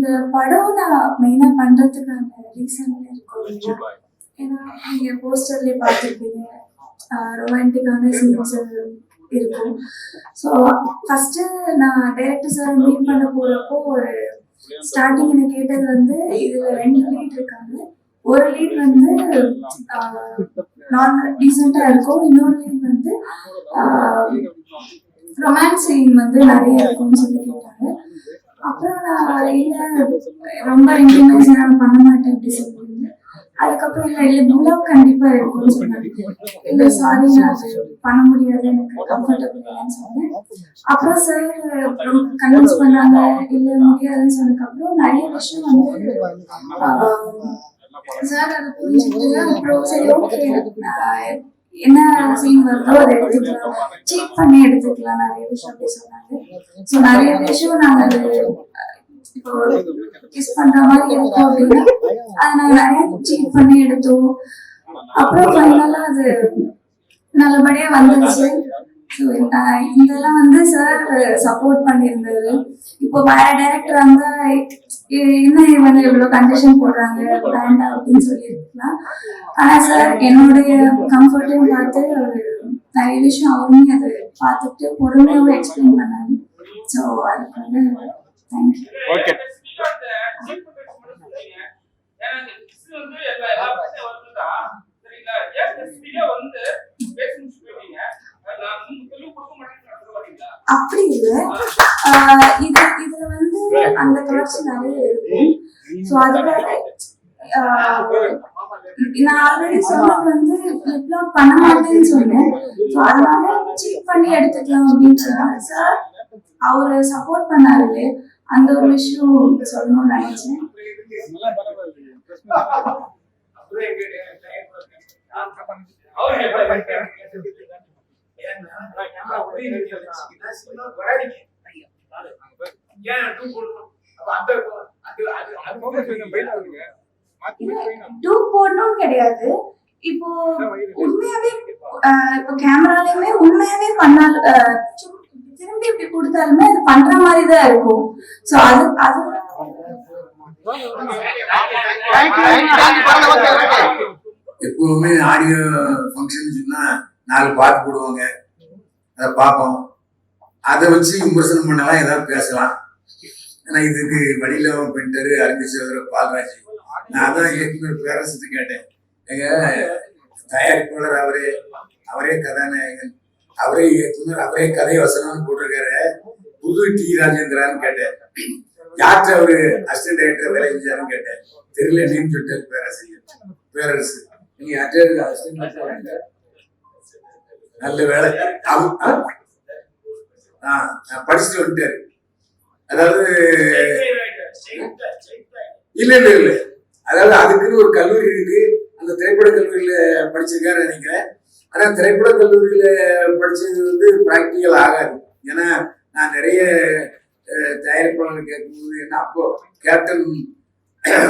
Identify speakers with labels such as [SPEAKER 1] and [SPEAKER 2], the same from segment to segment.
[SPEAKER 1] இந்த படம் நான் மெயினா பண்றதுக்கான ரீசன் இருக்கும் இல்லையா? ஏன்னா நீங்க போஸ்டர்லயே பார்த்துருப்பீங்க, ரொமான்டிக்கான சீன்ஸ் இருக்கும். ஸோ ஃபர்ஸ்ட் நான் டைரக்டர் சார் மீட் பண்ண போறப்போ ஒரு ஸ்டார்டிங் என்ன கேட்டது வந்து, இதுல 2 லீட் இருக்காங்க. ஒரு லீட் வந்து நார்மல் டீசெண்டா இருக்கும், இன்னொரு லீட் வந்து ரொமான்ஸ் சீன் வந்து நிறைய இருக்கும்னு சொல்லி கேட்டாங்க. அப்புறம் நான் இல்ல ரொம்ப இன்டிமேஷன் நான் பண்ண மாட்டேன் அப்படி சொல்லியிருந்தேன். அதுக்கப்புறம் இல்ல புலாக் கண்டிப்பா இருக்கும்னு சொன்னாங்க. இல்ல சாரி நான் அது பண்ண முடியாது, எனக்கு கம்ஃபர்டபுள் இல்லைன்னு சொன்னேன். அப்புறம் சார் கன்வின்ஸ் பண்ணாங்க, இல்ல முடியாதுன்னு சொன்னதுக்கப்புறம் நிறைய விஷயம் வந்து சார் அதை புரிஞ்சுக்கிட்டு அப்புறம் சரி ஓகே என்ன சீன் வருதோ அதை எடுத்துக்கலாம், சீட் பண்ணி எடுத்துக்கலாம், நிறைய விஷயம் அப்படி சொன்னாங்க. ஸோ நிறைய விஷயம் நாங்கள் இப்போ கிஸ் பண்ற மாதிரி இருக்கும் அப்படின்னா அதை நாங்கள் நிறைய சீட் பண்ணி எடுத்தோம். அப்புறம் ஃபைனலா அது நல்லபடியா வந்துருச்சு. ஸோ இதெல்லாம் வந்து சார் சப்போர்ட் பண்ணியிருந்தது. இப்போ வேற டைரக்டர் வந்து என்ன இவங்க இவ்வளவு கண்டிஷன் போடுறாங்க வேண்டாம் அப்படின்னு சொல்லியிருக்கலாம். ஆனா சார் என்னுடைய கம்ஃபர்ட்டையும் பார்த்து நிறைய விஷயம் அவருமே அதை பார்த்துட்டு பொறுமையாகவும் எக்ஸ்பிளைன் பண்ணாங்க. ஸோ அதுக்கு வந்து தேங்க்யூ. அப்படி இல்லை, இதுல வந்து அந்த தொடர்ச்சி நிறைய இருக்கும். ஸோ அதுக்காக நான் ஆல்ரெடி சொன்னது வந்து ஃபிளிப்லாப் பண்ண மாட்டேன்னு சொன்னேன். ஸோ அதனால சீட் பண்ணி எடுத்துக்கலாம் அப்படின்னு சொன்னாங்க சார். அவரு சப்போர்ட் பண்ணாரு, அந்த ஒரு விஷயம் சொல்லணும்னு நினைச்சேன். போடணும் கிடையாது. இப்போ உண்மையாவே இப்போ கேமராலயுமே உண்மையாவே பண்ணால் திரும்பி இப்படி கொடுத்தாலுமே அது பண்ற மாதிரி தான் இருக்கும். ஸோ அது
[SPEAKER 2] எப்பவுமே ஆடியோ ஃபங்க்ஷன் சொன்னா 4 பாட்டு போடுவாங்க, அதை பார்ப்போம். அதை வச்சு விமர்சனம் பண்ணலாம், ஏதாவது பேசலாம். ஆனா இதுக்கு வழியில பெண்டரு அறிஞர் பால்ராஜ், நான் தான் இயக்குனர் பேரரசு கேட்டேன். எங்க தயாரிப்பாளர் அவரே கதாநாயகன், அவரே இயக்குனர், அவரே கதை வசனம் போட்டிருக்காரு, புது டி ராஜேந்திரான்னு கேட்டேன். யார்கிட்ட அவரு அசிஸ்டன்ட் டைரக்டர் வேலை செஞ்சாருன்னு கேட்டேன். தெரியல நேம் சொல்லிட்டாரு பேரரசு. நீங்க யார்கிட்ட அசிஸ்டன்ட் நல்ல வேலை படிச்சுட்டு வந்துட்டாரு. அதாவது இல்ல அதாவது அதுக்குன்னு ஒரு கல்லூரி இருக்கு, அந்த திரைப்பட கல்லூரியில படிச்சிருக்காரு நினைக்கிறேன். ஆனா திரைப்பட கல்லூரியில படிச்சது வந்து பிராக்டிக்கல் ஆகாது. ஏன்னா நான் நிறைய தயாரிப்பாளர் கேட்கும்போது என்ன, அப்போ கேப்டன்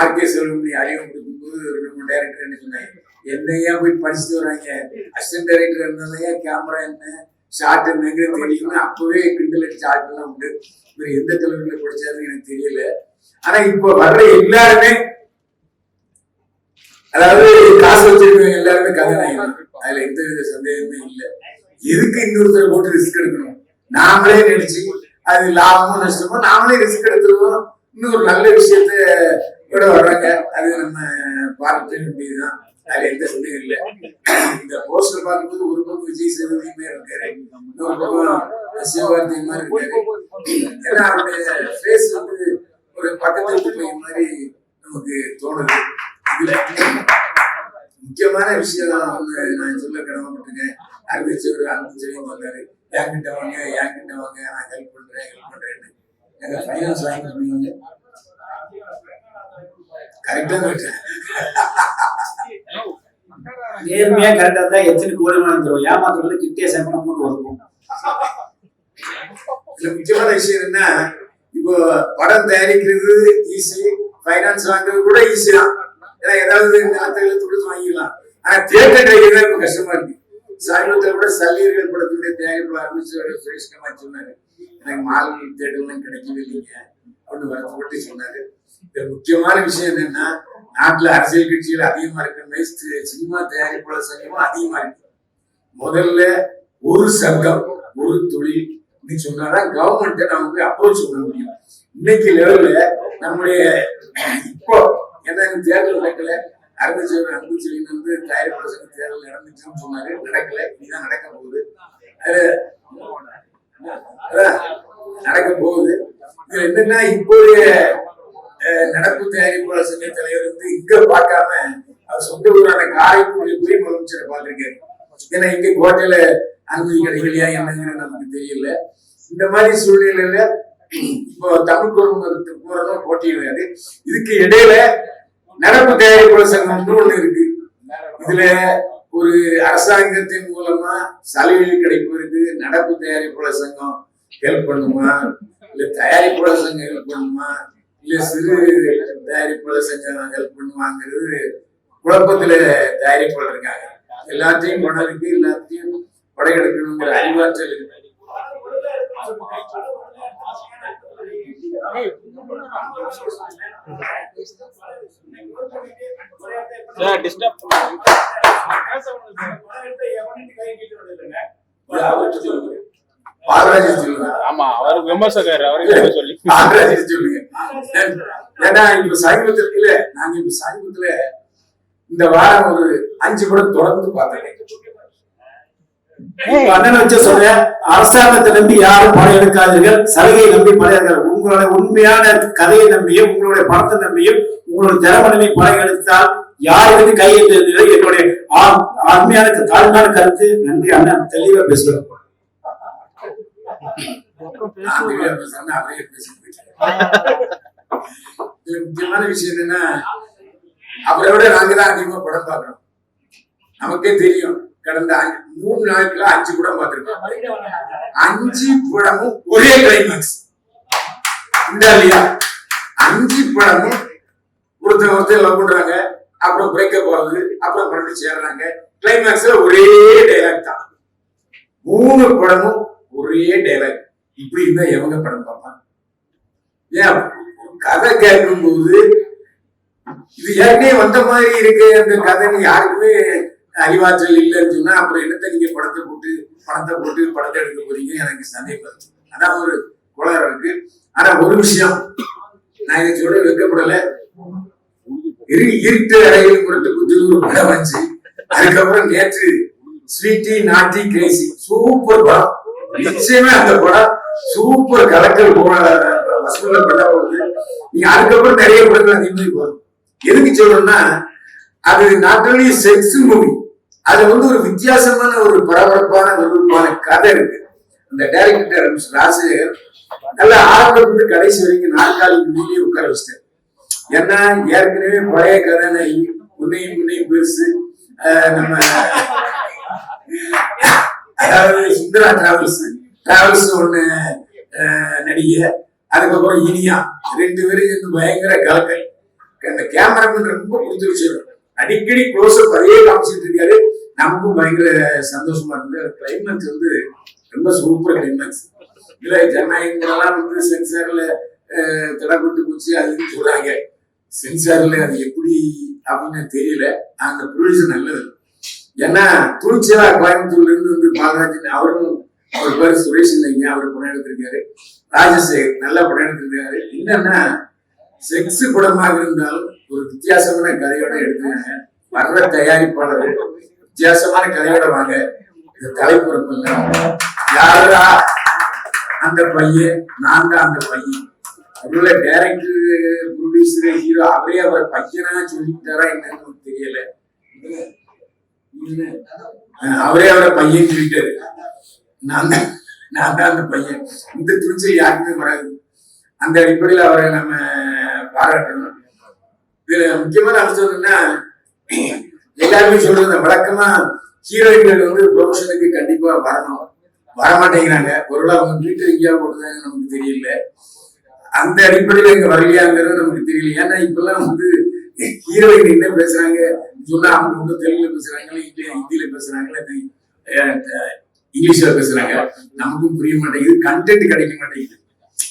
[SPEAKER 2] ஆர்கே செல்வமணி அறிமுகப்படுத்தும் போது 2 டைரக்டர் என்ன சொன்னாங்க, என்னையா போய் படிச்சுட்டு வராங்க, அசிஸ்டன்ட் டைரக்டர் இருந்தாங்க, கேமரா என்ன ஷார்ட் என்னங்க தெரியும்னு அப்பவே கிண்டல் அடிச்ச ஆட்கள்லாம் உண்டு. இவர் எந்த கல்லூரியில படிச்சாருன்னு எனக்கு தெரியல. ஆனா இப்போ வர்ற எல்லாருமே, அதாவது காசு வச்சிருக்கவங்க எல்லாருமே கதாநாயகன், அதுல எந்த வித சந்தேகமே இல்லை. எதுக்கு இன்னொருத்தரை போட்டு ரிஸ்க் எடுக்கணும்? நாமளே நடிச்சு அது லாபமோ நஷ்டமோ நாமளே ரிஸ்க் எடுத்துருவோம். இன்னொரு நல்ல விஷயத்த விட வர்றாங்க, அது நம்ம பார்க்க வேண்டியதுதான், அதுல எந்த சந்தேகம் இல்லை. இந்த போஸ்டர் பார்க்கும்போது ஒரு பக்கம் விஜய் சேதுபதி மாதிரி இருக்காரு, இன்னொரு பக்கம் சிவகார்த்திகேயன் மாதிரி இருக்காரு. ஏன்னா அவருடைய ஃபேஸ் வந்து ஒரு பக்கத்து பையன் மாதிரி நமக்கு தோணுது. இதுல முக்கியமான விஷயம் வந்து நான் சொல்ல கடமைப்பட்டிருக்கேன். அறிவிச்சவர் அனுப்பிச்சவங்க வந்தாரு, என்கிட்ட வாங்க நான் ஹெல்ப் பண்றேன்னு. எங்க ஃபைனான்ஸ் வாங்கி பண்ணுவாங்க கரெக்டா
[SPEAKER 3] நேர்மையா கரெக்டா தான் எத்தனை கோடி வந்துடும். ஏமாத்துறது கிட்டே சம்பளம் போட்டு வருவோம்.
[SPEAKER 2] இதுல முக்கியமான விஷயம் என்ன, இப்போ படம் தயாரிக்கிறது ஈஸி, ஃபைனான்ஸ் வாங்குறது கூட ஈஸி தான். ஏன்னா ஏதாவது நிலத்தை கொடுத்து வாங்கிடலாம். ஆனா தியேட்டர் கிடைக்கிறது ரொம்ப கஷ்டமா இருக்கு. சமீபத்தில் கூட சல்லீர்கள் படத்துடைய தயாரிப்பு ஆரம்பிச்சு சுரேஷ் கமால் சொன்னாரு, எனக்கு மால் தியேட்டர்லாம் கிடைக்கவே இல்லைங்க, ஒண்ணு வருத்தப்பட்டு சொன்னாரு. இந்த முக்கியமான விஷயம் என்னன்னா, நாட்டுல அரசியல் கட்சிகள் அதிகமா இருக்கு, சினிமா தயாரிப்பாளர் சங்கமும் அதிகமா இருக்கு. முதல்ல ஒரு சங்கம் ஒரு தொழில் நீ சொன்னாதான் கவர்மெண்ட்டை நமக்கு அப்ரோச் பண்ண முடியும். இன்னைக்கு லெவல்ல நம்முடைய இப்போ என்ன தேர்தல் நடக்கல, அன்புச்செழியன் வந்து தயாரிப்பாளர் சங்க தேர்தல் நடந்துச்சுன்னு சொன்னாரு, நடக்கல, இனிதான் நடக்க போகுது. நடக்க போகுது. இதுல என்னன்னா, இப்போதைய நடப்பு தயாரிப்பாளர் சங்க தலைவர் வந்து இங்க பார்க்காம அவர் சொந்த ஊரான காரைக்குடி போய் முதலமைச்சரை பார்த்திருக்காரு. ஏன்னா இங்க கோட்டையில அனுமதி கிடைக்கலையா என்னன்னு நமக்கு தெரியல. இந்த மாதிரி சூழ்நிலையில இப்போ தமிழ் குரலும் போட்டியிடாது. இதுக்கு இடையில நடப்பு தயாரிப்பாளர் சங்கம் ஒண்ணு இருக்கு. இதுல ஒரு அரசாங்கத்தின் மூலமா சலுகைகள் கிடைப்பதற்கு நடப்பு தயாரிப்பாளர் சங்கம் ஹெல்ப் பண்ணுமா, இல்ல தயாரிப்பாளர் சங்கம் ஹெல்ப் பண்ணுமா, இல்ல சிறு தயாரிப்பாளர் சங்கம் ஹெல்ப் பண்ணுவாங்கிறது குழப்பத்துல தயாரிப்பாளர் இருக்காங்க. எல்லாத்தையும் கொண்டதுக்கு எல்லாத்தையும் படையெடுக்கணுங்கிற அறிவாற்றல் இருக்கு.
[SPEAKER 4] ஆமா, அவர் விமர்சகர், அவருக்கு சொல்லி
[SPEAKER 2] சொல்லுங்க. ஏன்னா இப்ப சமீபத்துல நாங்க இப்ப சமீபத்துல இந்த வாரம் ஒரு 5 படம் தொடர்ந்து பார்த்தேன்.
[SPEAKER 3] அண்ணன் வச்ச சொல்ற, அரசாங்கத்தை நம்பி யாரும் படம் எடுக்காதீர்கள், சலுகையை நம்பி படம் எடுக்காது. உங்களுடைய உண்மையான கதையை நம்பியும் உங்களுடைய படத்தை நம்பியும் உங்களுடைய திறமனை படம் எடுத்தால் யாருக்கு கை என்று என்னுடைய அருமையான தாழ்மையான கருத்து. நன்றி அண்ணன், தெளிவா பேசுறோம்.
[SPEAKER 2] முக்கியமான விஷயம் என்னன்னா, அவரை விட நாங்க தான் அதிகமா படம் பார்க்கிறோம். நமக்கே தெரியும், கடந்த 3 நாட்களா 5 படம் பார்த்திருக்கோம். 5 படமும் ஒரே கிளைமாக்ஸ் இல்லையா? 5 படமும் ஒருத்தர் லவ் பண்றாங்க, அப்புறம் பிரேக்கப் ஆகுது, அப்புறம் மறுபடியும் சேர்றாங்க. கிளைமாக்ஸ்ல ஒரே டைலாக் தான். 3 படமும் ஒரே டைலாக். இப்படி இருந்தா எவங்க படம் பார்ப்பாங்க? ஏன் கதை கேட்கும் போது இது ஏற்கனவே வந்த மாதிரி இருக்கு அந்த கதைன்னு யாருக்குமே அறிவாற்றல் இல்லைன்னு சொன்னா அப்புறம் என்னத்தை நீங்க படத்தை போட்டு படத்தை எடுக்க போறீங்க? எனக்கு சந்தேகம். அதான் ஒரு குளம் இருக்கு. ஆனா ஒரு விஷயம் நான் இதை சொல்ல வைக்கப்படல. இருட்டு அறையில் குறைத்து ஒரு படம் வந்துச்சு. அதுக்கப்புறம் நேற்று ஸ்வீட்டி நாட்டி கிரேசி சூப்பர் படம். நிச்சயமே அந்த படம் சூப்பர் கலக்கல் வசூல பண்ண போகுது. நீங்க அதுக்கப்புறம் நிறைய படங்கள் அதிகமாக வரும். எதுக்கு சொல்லணும்னா, அது நாட் ஒன்லி செக்ஸ் மூவி, அது வந்து ஒரு வித்தியாசமான ஒரு பரபரப்பான விறுவிறுப்பான கதை இருக்கு. அந்த டைரக்டர் ராஜசேகர் நல்ல ஆரம்பத்து கடைசி வரைக்கும் நாற்காலி முன்னே உட்கார வச்சிட்டார். ஏன்னா ஏற்கனவே பழைய கதை முன்னையும் பெருசு. நம்ம அதாவது சுந்தரா டிராவல்ஸ் ஒண்ணு நடிகை, அதுக்கப்புறம் இனியா 2 பேரும் சேர்ந்து பயங்கர கலக்கல். அந்த கேமராமேன் ரொம்ப கொடுத்து வச்சிருக்கோம். அடிக்கடி க்ளோஸ்அப் அதே காமிச்சிட்டு இருக்காரு. நமக்கும் பயங்கர சந்தோஷமா இருந்தது. கிளைமேக்ஸ் வந்து ரொம்ப சூப்பர் கிளைமேக்ஸ். இல்ல ஜனநாயகங்கள்லாம் வந்து சென்சார்ல தடப்பட்டு போச்சு அதுன்னு சொல்றாங்க. சென்சார்ல அது எப்படி அப்படின்னு தெரியல. அந்த ப்ரொடியூசர் நல்லது. ஏன்னா துணிச்சலா கோயம்புத்தூர்ல இருந்து வந்து பாலராஜன், அவரும் அவர் பேரு சுரேஷ் இல்லைங்க, அவர் படம் எடுத்திருக்காரு. ராஜசேகர் நல்ல படம் எடுத்திருக்காரு. என்னன்னா செக்ஸ் படமாக இருந்தாலும் ஒரு வித்தியாசமான கதையோட எடுத்துக்காங்க. வர்ற தயாரிப்பாளர் வித்தியாசமான கதையோட வாங்க. இந்த தலைப்புறம் யாரா அந்த பையன், நான் தான் அந்த பையன். அவரோட டைரக்டர் ப்ரொடியூசர் ஹீரோ அவரே அவரை பையனா சொல்லிட்டாரா என்னன்னு தெரியல. அவரே அவரை பையன் சொல்லிட்டாரு. நான் தான் அந்த பையன். இந்த துணிச்சல் யாருக்குமே வராது. அந்த அடிப்படையில் அவரை நம்ம பாராட்டணும். இதுல முக்கியமான அம்சம் என்னன்னா, எல்லாருமே சொல்றது வழக்கமா ஹீரோயின்கள் வந்து ப்ரொமோஷனுக்கு கண்டிப்பா வரணும், வரமாட்டேங்கிறாங்க. ஒருவேளை அவங்க வீட்டு எங்கேயா போடுறாங்க நமக்கு தெரியல. அந்த அடிப்படையில இங்க வரலையாங்கிறது நமக்கு தெரியல. ஏன்னா இப்பெல்லாம் வந்து ஹீரோயின் என்ன பேசுறாங்க சொன்னா அவங்க வந்து தெலுங்குல பேசுறாங்களா, ஹிந்தியில பேசுறாங்களா, இங்கிலீஷ்ல பேசுறாங்க. நமக்கும் புரிய மாட்டேங்குது, கண்டென்ட் கிடைக்க மாட்டேங்குது.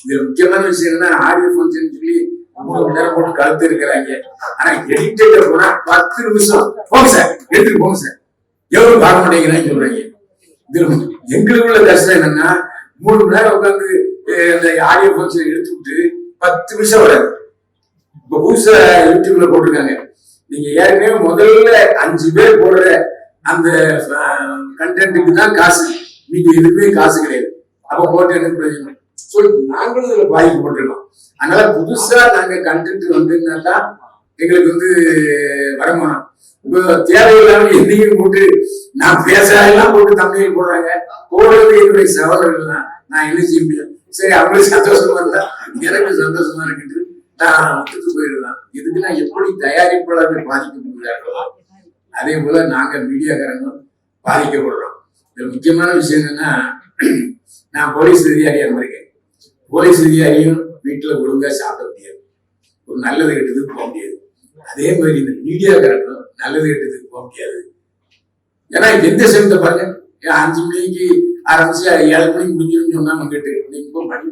[SPEAKER 2] இதுல முக்கியமான விஷயம் என்ன, ஆடியோ ஃபங்க்ஷன் சொல்லி 3 மணி நேரம் போட்டு கழுத்து இருக்கிறாங்க. ஆனா எடிட்டர் போனா 10 நிமிஷம் போங்க சார், எடுத்துட்டு போங்க சார், எவ்வளவு பார்க்க மாட்டேங்கிறான்னு சொல்றாங்க. இதுல எங்களுக்கு உள்ள கஷ்டம் என்னன்னா 3 மணி நேரம் உட்காந்து அந்த ஆடியோ ஃபங்க்ஷன் எடுத்து விட்டு 10 நிமிஷம் வராது. இப்ப புதுசா யூடியூப்ல போட்டிருக்காங்க, நீங்க ஏற்கனவே முதல்ல 5 பேர் போடுற அந்த கண்டென்ட்டுக்கு தான் காசு, நீங்க எதுவுமே காசு கிடையாது. அப்ப போட்டு எனக்கு பிரயோஜனம். ஸோ நாங்களும் இதுல பாதிக்கப்பட்டிருக்கோம். அதனால புதுசா நாங்க கண்டென்ட் வந்ததுன்னா எங்களுக்கு வருமானம். இப்போ தேவையில்லாம என்னையும் போட்டு நான் பேசுறதெல்லாம் போட்டு தமிழில் போடுறாங்க, போடுறது என்னுடைய சகோதரர்கள் தான். நான் என்ன செய்ய முடியும்? சரி, அவங்களுக்கு சந்தோஷமா இருந்தா எனக்கு சந்தோஷமா இருக்குது, நான் விட்டுட்டு போயிடலாம். இதுக்குன்னா எப்படி தயாரிப்பாளர்கள் பாதிக்கப்படுகிறார்களோ அதே போல நாங்க மீடியாக்காரங்களும் பாதிக்கப்படுறோம். இதுல முக்கியமான விஷயம் என்னன்னா, நான் போலீஸ் அதிகாரியா இருக்கேன். போலீஸ் அதிகாரியும் வீட்டுல ஒழுங்கா சாப்பிட முடியாது, ஒரு நல்லது கெட்டதுக்கு போக முடியாது. அதே மாதிரி இந்த மீடியாக்காரங்களும் நல்லது கெட்டதுக்கு போக முடியாது. ஏன்னா எந்த சமயத்தை பாருங்க, 5 மணிக்கு ஆரம்பிச்சு 7 மணிக்கு முடிஞ்சிடும் சொன்னா கேட்டு இப்போ மணி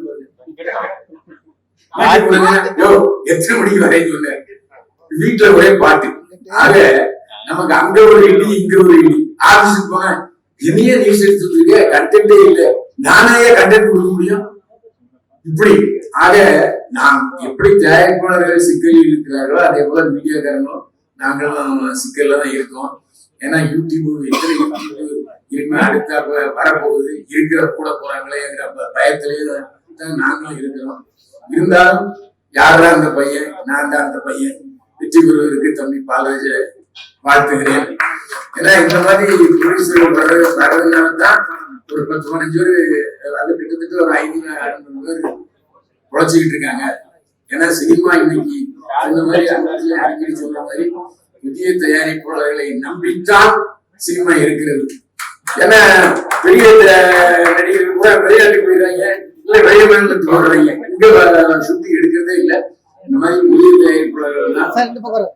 [SPEAKER 2] எத்தனை மணிக்கு வரைக்கும் சொன்ன வீட்டுல ஒரே பாட்டு. ஆக நமக்கு அங்க ஒரு இடி இங்க ஒரு இடி. ஆபீஸுக்கு போன என்னையே நியூஸ் எடுத்துட்டு கண்டென்ட்டே இல்லை, நானே கண்டென்ட் கொடுக்க முடியும் இப்படி. ஆக நாம் எப்படி தயாரிப்பாளர்கள் சிக்கலில் இருக்கிறார்களோ அதே போல மீடியாக்காரங்களும் நாங்களும் சிக்கல்ல தான் இருக்கோம். ஏன்னா யூடியூப் எத்தனை யூடியூப் இனிமே அடுத்த வரப்போகுது, இருக்கிற கூட போறாங்களேங்கிற பயத்திலேயே தான் நாங்களும் இருக்கிறோம். இருந்தாலும் யாரா அந்த பையன், நான் தான் அந்த பையன். வெற்றி பெறுவதற்கு தம்பி பாலராஜ வாழ்த்துகிறேன். ஏன்னா இந்த மாதிரி ப்ரொடியூசர்கள் வர்றதுனால தான் ஒரு 10-15 பேர், அது கிட்டத்தட்ட ஒரு 500-600 பேர் உழைச்சிக்கிட்டு இருக்காங்க. ஏன்னா சினிமா இன்னைக்கு அந்த மாதிரி அடிக்கடி சொல்ற மாதிரி புதிய தயாரிப்பாளர்களை நம்பித்தான் சினிமா இருக்கிறது. ஏன்னா பெரிய நடிகர்கள் கூட விளையாட்டுக்கு போயிடுறாங்க, இல்ல வெளிய மாநிலத்துக்கு போடுறாங்க, இங்க சுத்தி எடுக்கிறதே இல்லை. இந்த மாதிரி புதிய தயாரிப்பாளர்கள் தான்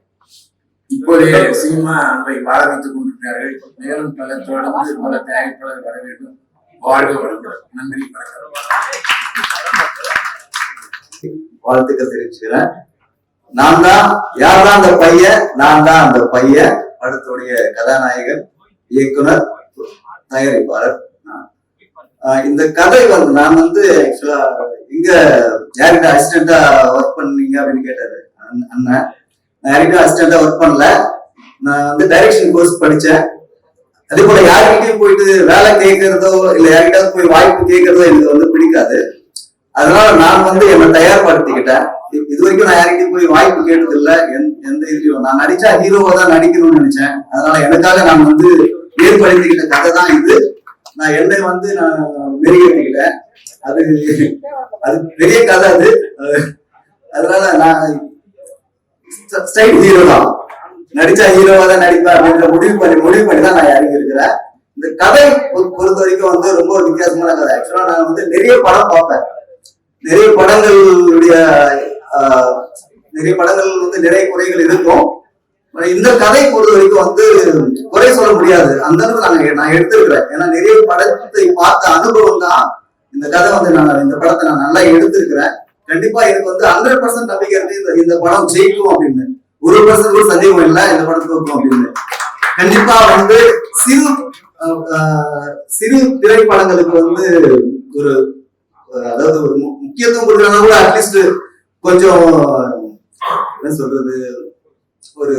[SPEAKER 2] இப்போதைய சினிமாவை வாழ வைத்துக் கொண்டிருக்கிறார்கள். மேலும் பல தொடர்ந்து பல தயாரிப்பாளர் வர வேண்டும். வாழ்க வளமுடன். நன்றி,
[SPEAKER 5] வாழ்த்துக்கள் தெரிவிச்சுக்கிறேன். நான் தான் யார்தான் அந்த பையன், நான் தான் அந்த பையன் படத்துடைய கதாநாயகன், இயக்குனர், தயாரிப்பாளர். இந்த கதை நான் ஆக்சுவலா இங்க யார்கிட்ட அசிஸ்டண்டா ஒர்க் பண்ணீங்க அப்படின்னு கேட்டாரு அண்ணன். நான் யார்கிட்ட அசிஸ்டண்டா ஒர்க் பண்ணல, நான் டைரக்ஷன் கோர்ஸ் படிச்சேன். அதே போல யார்கிட்டயும் போயிட்டு வேலை கேட்கறதோ இல்ல யார்கிட்ட போய் வாய்ப்பு கேட்கறதோ எனக்கு பிடிக்காது. அதனால நான் என்னை தயார்படுத்திக்கிட்டேன். இது வரைக்கும் நான் யார்கிட்டயும் போய் வாய்ப்பு கேட்டது இல்லை. எந்த இதுலயும் நான் நடிச்சா ஹீரோவா தான் நடிக்கணும்னு நினைச்சேன். அதனால எனக்காக நான் ஏற்படுத்திக்கிட்ட கதை தான் இது. நான் என்னை நான் மெருகேற்றிக்கிட்டேன். அது பெரிய கதை அது. அதனால நான் ஸ்டைல் ஹீரோ தான், நடிச்சா ஹீரோவா தான் நடிப்பேன் அப்படின்ற முடிவு பண்ணி தான் நான் இறங்கி இருக்கிறேன். இந்த கதை பொறுத்த வரைக்கும் ரொம்ப வித்தியாசமான கதை. ஆக்சுவலா நான் நிறைய படம் பார்ப்பேன், நிறைய படங்களுடைய நிறைய படங்கள் நிறைய குறைகள் இருக்கும். இந்த கதை பொறுத்த வரைக்கும் குறை சொல்ல முடியாது. அந்த அளவுக்கு நான் எடுத்திருக்கிறேன். ஏன்னா நிறைய படத்தை பார்த்த அனுபவம் தான் இந்த கதை இந்த படத்தை நான் நல்லா எடுத்திருக்கிறேன். கண்டிப்பா எனக்கு 100% நம்பிக்கை இருக்கு இந்த படம் ஜெயிக்கும் அப்படின்னு. 1% கூட சந்தேகம் இல்லை இந்த படத்துக்கு இருக்கும் அப்படின்னு. கண்டிப்பா சிறு திரைப்படங்களுக்கு ஒரு அதாவது ஒரு முக்கியத்துவம் கொடுக்கறதா கூட அட்லீஸ்ட் கொஞ்சம் என்ன சொல்றது, ஒரு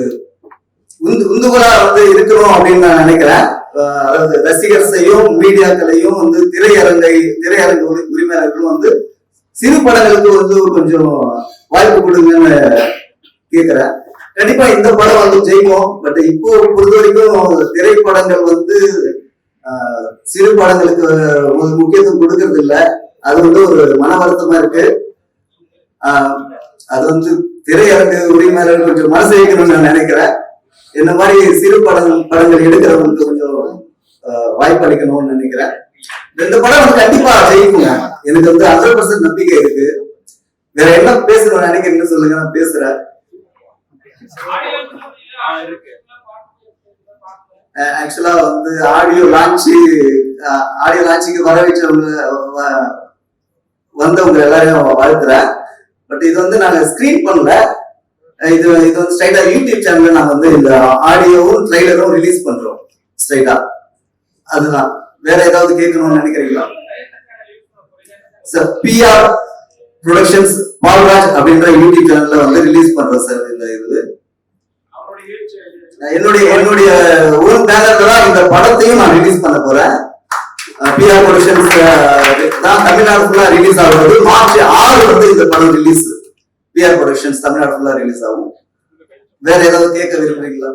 [SPEAKER 5] உந்துகோலா இருக்கணும் அப்படின்னு நான் நினைக்கிறேன். அதாவது ரசிகர்களையும் மீடியாக்களையும் திரையரங்கு உரிமையாளர்களும் சிறு படங்களுக்கு கொஞ்சம் வாய்ப்பு கொடுங்கன்னு கேட்கிறேன். கண்டிப்பா இந்த படம் ஜெயிக்கும். பட் இப்போ பொறுத்த வரைக்கும் திரைப்படங்கள் சிறு படங்களுக்கு முக்கியத்துவம் கொடுக்கறது இல்லை. அது ஒரு மன வருத்தமா இருக்கு. அது திரையரங்கு உரிமையாளர்கள் கொஞ்சம் மனசு வைக்கணும்னு நான் நினைக்கிறேன். இந்த மாதிரி சிறு படங்கள் எடுக்கிறவங்களுக்கு கொஞ்சம் வாய்ப்பு அளிக்கணும்னு நினைக்கிறேன். இந்த படம் கண்டிப்பா ஜெயிக்குங்க. எனக்கு 100% நம்பிக்கை இருக்கு. வேற என்ன பேசணும்னு நினைக்கிறீங்கன்னு சொல்லுங்க, நான் பேசுறேன். ஆக்சுவலா ஆடியோ லான்ச்சுக்கு வர வச்சவங்க வந்தவங்க எல்லாரையும் வாழ்த்துறேன். பட் இது வந்து நாங்க ஸ்கிரீன் பண்ணல, இது வந்து ஸ்ட்ரைட்டா யூடியூப் சேனல்ல நாங்க வந்து இந்த ஆடியோவும் ட்ரைலரும் ரிலீஸ் பண்றோம் ஸ்ட்ரைட்டா. அதுதான். வேற ஏதாவது கேட்கணும்னு நினைக்கிறீங்களா சார்? பிஆர் ப்ரொடக்ஷன்ஸ் பால்ராஜ் அப்படின்ற யூடியூப் சேனல்ல வந்து ரிலீஸ் பண்றோம் சார். இந்த இது என்னுடைய ஓன் பேனர்ல தான் இந்த படத்தையும் நான் ரிலீஸ் பண்ண போறேன். பிஆர் ப்ரொடக்ஷன்ஸ் தான் தமிழ்நாடு ஃபுல்லா ரிலீஸ் ஆகுறது. மார்ச் 6 வந்து இந்த படம் ரிலீஸ். பிஆர் ப்ரொடக்ஷன்ஸ் தமிழ்நாடு ஃபுல்லா ரிலீஸ் ஆகும். வேற ஏதாவது கேட்க விரும்புறீங்களா?